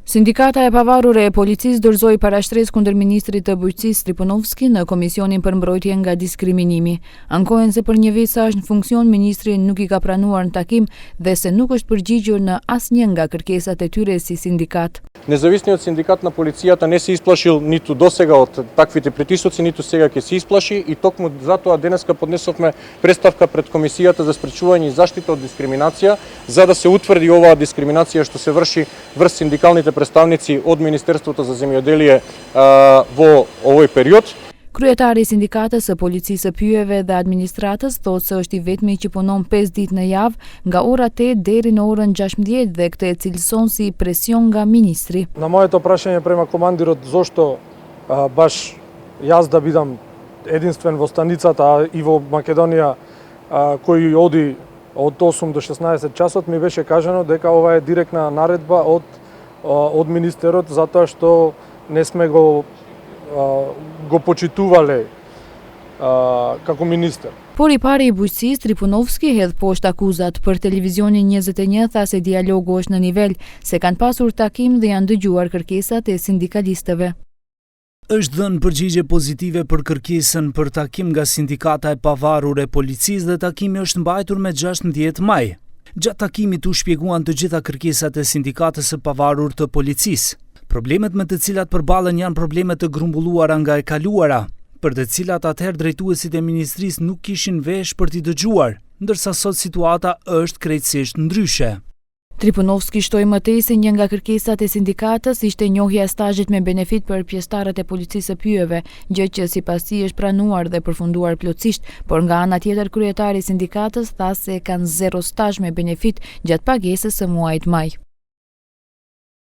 Sindikata e pavarur e policisë dorëzoi parashtresë kundër ministrit të bujqësisë Triponovski në Komisionin për mbrojtje nga diskriminimi. Ankohen se për një vit sa është në funksion, ministri nuk i ka pranuar në takim dhe se nuk është përgjigjur në asnjë nga kërkesat e tyre si sindikat. Независниот синдикат на полицијата не се исплашил ниту досега од таквите притисоци, ниту сега ќе се исплаши и токму затоа денеска поднесовме представка пред Комисијата за спречување и заштита од дискриминација, за да се утврди оваа дискриминација што се врши врз синдикалните представници од Министерството за земјоделие во овој период. Kryetari i sindikatës së policisë së pyjeve dhe administratës thotë se është i vetmi që punon 5 ditë në javë, nga ora 8 deri në orën 16 dhe këtë e cilëson si presion nga ministri. На моето прашање према командирот зошто баш јас да бидам единствен во станицата, а и во Македонија кој оди од 8 до 16 часот, ми беше кажано дека ова е директна наредба од министерот, затоа што не сме го почитувале како министер. Por i pari i bujqësisë Triponovski hedh poshtë akuzat. Për televizionin 21 tha se dialogu është në nivel, se kanë pasur takim dhe janë dëgjuar kërkesat e sindikalistëve. Është dhënë përgjigje pozitive për kërkesën për takim nga sindikata e pavarur e policisë dhe takimi është mbajtur me 16 maj. Gjatë takimit u shpjeguan të gjitha kërkesat e sindikatës së pavarur të policisë. Problemet me të cilat përballen janë probleme të grumbulluara nga e kaluara, për të cilat atëherë drejtuesit e ministrisë nuk kishin vesh për t'i dëgjuar, ndërsa sot situata është krejtësisht ndryshe. Triponovski shtoi më tej se një nga kërkesat e sindikatës ishte njohja e stazhit me benefit për pjesëtarët e policisë së pyjeve, gjë që sipas tij është pranuar dhe përfunduar plotësisht, por nga ana tjetër kryetari i sindikatës tha se kanë 0 stazh me benefit gjatë pagesës së muajit maj.